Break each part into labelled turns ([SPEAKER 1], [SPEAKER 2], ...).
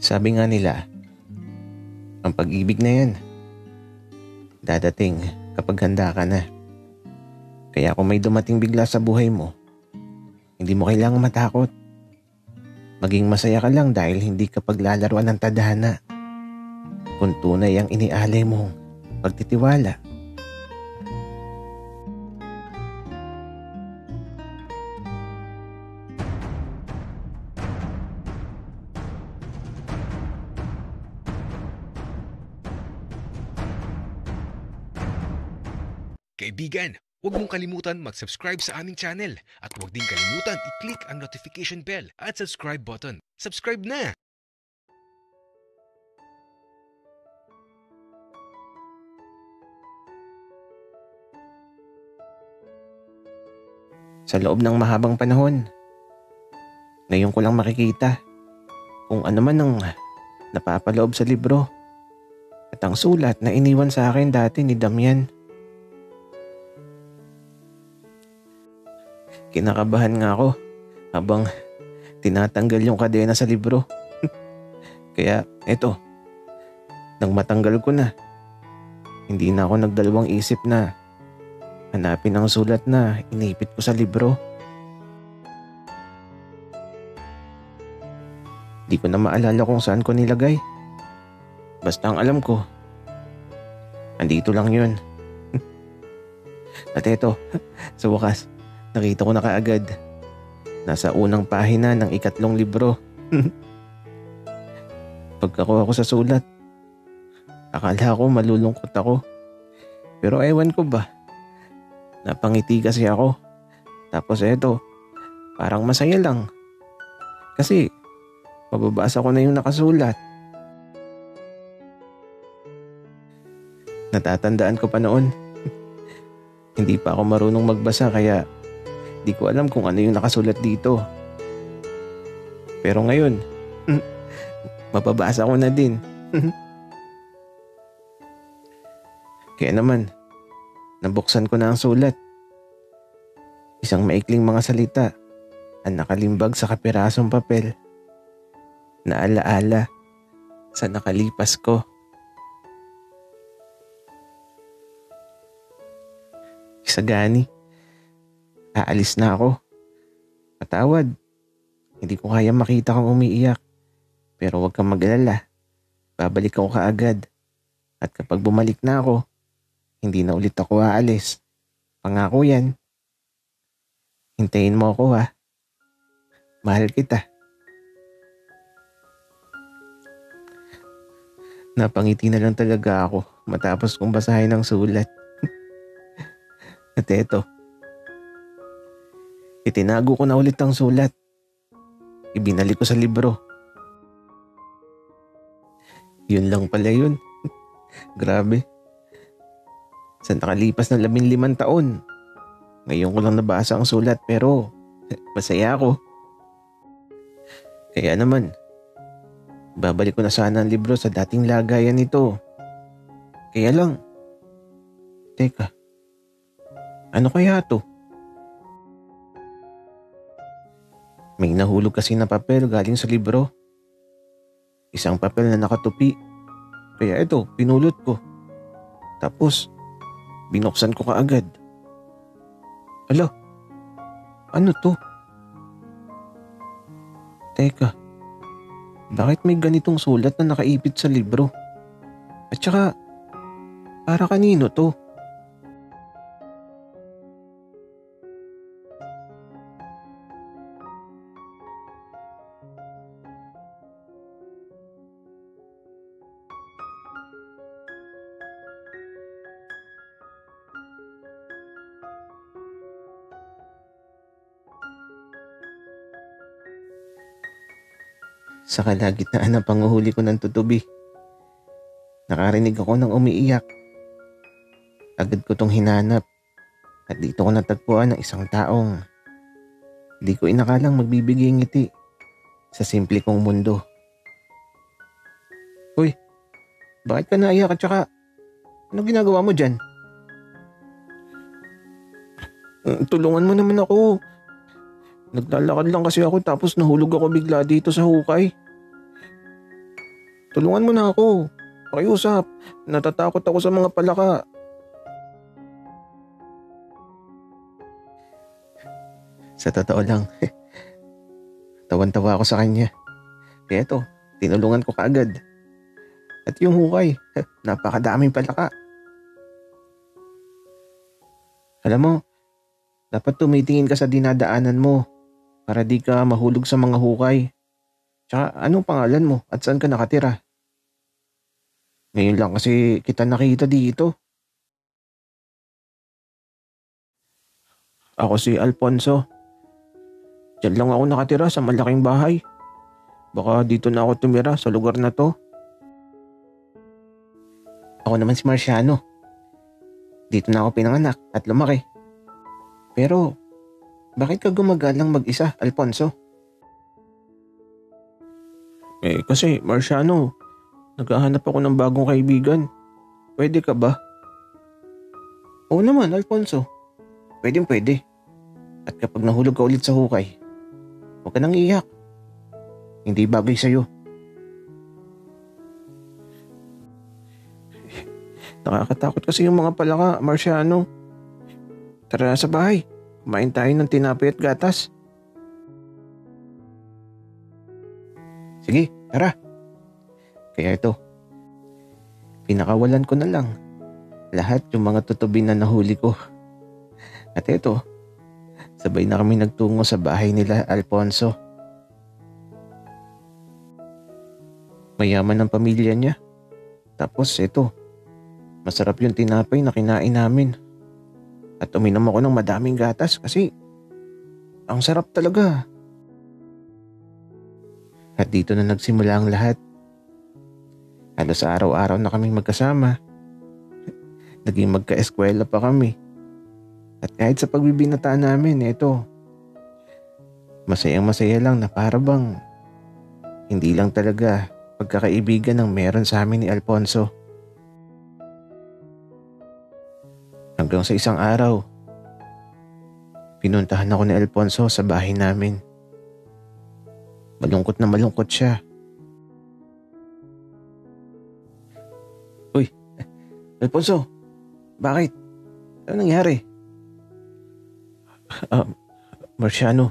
[SPEAKER 1] Sabi nga nila, ang pag-ibig na yan, dadating kapag handa ka na. Kaya kung may dumating bigla sa buhay mo, hindi mo kailangang matakot. Maging masaya ka lang dahil hindi ka paglalaruan ng tadhana. Kung tunay ang inialay mong pagtitiwala.
[SPEAKER 2] Kaibigan, huwag mong kalimutan mag-subscribe sa aming channel at huwag din kalimutan i-click ang notification bell at subscribe button. Subscribe na!
[SPEAKER 1] Sa loob ng mahabang panahon, ngayon ko lang makikita kung ano man ang napapaloob sa libro at ang sulat na iniwan sa akin dati ni Damian. Kinakabahan nga ako habang tinatanggal yung kadena sa libro. Kaya eto, nang matanggal ko na, hindi na ako nagdalawang isip na hanapin ang sulat na inipit ko sa libro. Di ko na maalala kung saan ko nilagay. Basta ang alam ko, andito lang yun. At eto, sa wakas, nakita ko na kaagad. Nasa unang pahina ng 3 libro. Pagkakuha ko sa sulat, akala ko malulungkot ako. Pero ewan ko ba, napangiti kasi ako. Tapos eto, parang masaya lang. Kasi mababasa ko na yung nakasulat. Natatandaan ko pa noon, hindi pa ako marunong magbasa kaya di ko alam kung ano yung nakasulat dito. Pero ngayon, mababasa ko na din. Kaya naman, nabuksan ko na ang sulat. Isang maikling mga salita ang nakalimbag sa kapirasong papel na alaala sa nakalipas ko. Isagani, aalis na ako. Patawad, hindi ko kaya makita kang umiiyak. Pero huwag kang mag-alala, babalik ako kaagad. At kapag bumalik na ako, hindi na ulit ako aalis. Pangako yan. Hintayin mo ako ha. Mahal kita. Napangiti na lang talaga ako matapos kong basahin ang sulat. At eto, itinago ko na ulit ang sulat. Ibinalik ko sa libro. Yun lang pala yun. Grabe. Sa nakalipas na 15 taon, ngayon ko lang nabasa ang sulat pero masaya ako. Kaya naman, babalik ko na sana ang libro sa dating lagayan nito. Kaya lang, teka, ano kaya to? May nahulog kasi na papel galing sa libro. Isang papel na nakatupi. Kaya ito, pinulot ko. Tapos, binuksan ko kaagad. Ala, ano to? Teka, bakit may ganitong sulat na nakaipit sa libro? At saka, para kanino to? Sa kalagitnaan ng panguhuli ko ng tutubi, nakarinig ako ng umiiyak. Agad ko tong hinanap at dito ko natagpuan ng isang taong di ko inakalang magbibigay ngiti sa simple kong mundo. Hoy, bakit ka naiyak at saka ano ginagawa mo dyan? Tulungan mo naman ako. Naglalakad lang kasi ako tapos nahulog ako bigla dito sa hukay. Tulungan mo na ako. Pakiusap. Natatakot ako sa mga palaka. Sa totoo lang, tawan-tawa ako sa kanya. Kaya eto, tinulungan ko kaagad. At yung hukay, napakadaming palaka. Alam mo, dapat tumitingin ka sa dinadaanan mo para di ka mahulog sa mga hukay. Tsaka anong pangalan mo at saan ka nakatira? Ngayon lang kasi kita nakita dito. Ako si Alfonso. Diyan lang ako nakatira sa malaking bahay. Baka dito na ako tumira sa lugar na to. Ako naman si Marciano. Dito na ako pinanganak at lumaki. Pero, bakit ka gumagalang mag-isa, Alfonso? Kasi Marciano, naghahanap ako ng bagong kaibigan. Pwede ka ba? Oo naman, Alfonso. Pwede. At kapag nahulog ka ulit sa hukay, huwag ka nang iyak. Hindi bagay sa'yo. Nakakatakot kasi yung mga palaka, Marciano. Tara na sa bahay. Kumain tayo ng tinapay at gatas. Sige, tara. Kaya ito, pinakawalan ko na lang lahat yung mga tutubin na nahuli ko. At ito, sabay na kami nagtungo sa bahay nila Alfonso. Mayaman ang pamilya niya. Tapos ito, masarap yung tinapay na kinain namin. At uminom ako ng madaming gatas kasi ang sarap talaga. At dito na nagsimula ang lahat. Halos araw-araw na kaming magkasama. Naging magka-eskwela pa kami. At kahit sa pagbibinata namin, ito, masayang-masaya lang na para bang hindi lang talaga pagkakaibigan ang meron sa amin ni Alfonso. Hanggang sa isang araw, pinuntahan ako ni Alfonso sa bahay namin. Malungkot na malungkot siya. Uy, Alfonso, bakit? Ano nangyari? Marciano,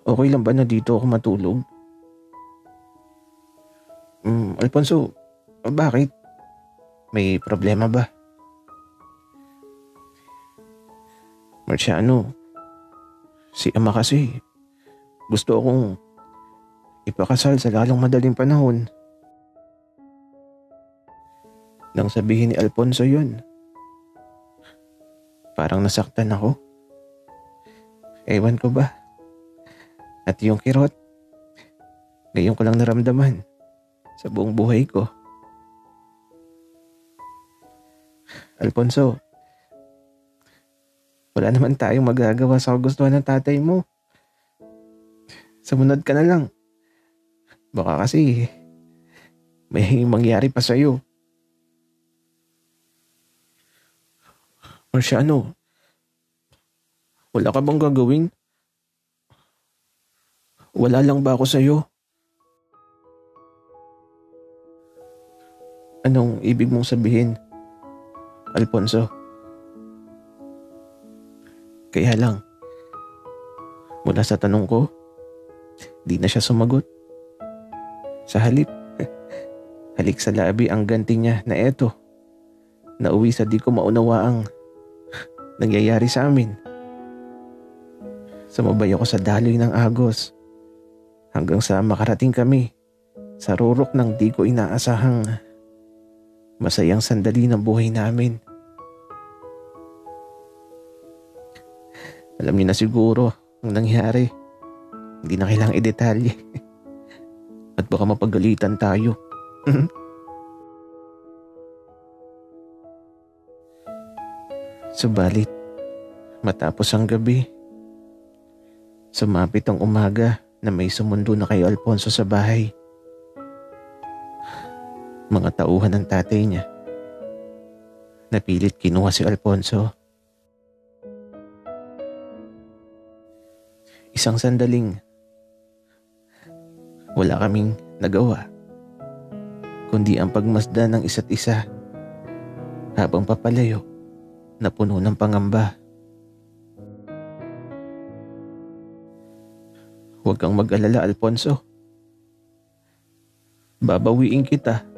[SPEAKER 1] okay lang ba na dito ako matulog? Alfonso, bakit? May problema ba? Marciano, si ama kasi gusto akong ipakasal sa lalong madaling panahon. Nang sabihin ni Alfonso yun, parang nasaktan ako. Ewan ko ba? At yung kirot, ngayon ko lang naramdaman sa buong buhay ko. Alfonso, wala naman tayong magagawa sa kagustuhan ng tatay mo. Sumunod ka na lang. Baka kasi may mangyari pa sa'yo. Marciano, wala ka bang gagawin? Wala lang ba ako sa'yo? Anong ibig mong sabihin, Alfonso? Kaya lang, mula sa tanong ko, di na siya sumagot. Sa halip, halik sa labi ang ganti niya na eto, nauwi sa di ko maunawaang nangyayari sa amin. Sumabay ako sa daloy ng agos hanggang sa makarating kami sa rurok ng di ko inaasahang masayang sandali ng buhay namin. Alam niyo na siguro ang nangyari. Hindi na kailangang i-detalye. At baka mapagalitan tayo. Subalit, matapos ang gabi, sumapit ang umaga na may sumundo na kay Alfonso sa bahay. Mga tauhan ng tatay niya. Napilit kinuha si Alfonso. Isang sandaling, wala kaming nagawa. kundi ang pagmasdan ng isa't isa habang papalayo na puno ng pangamba. Huwag kang mag-alala, Alfonso. Babawiin kita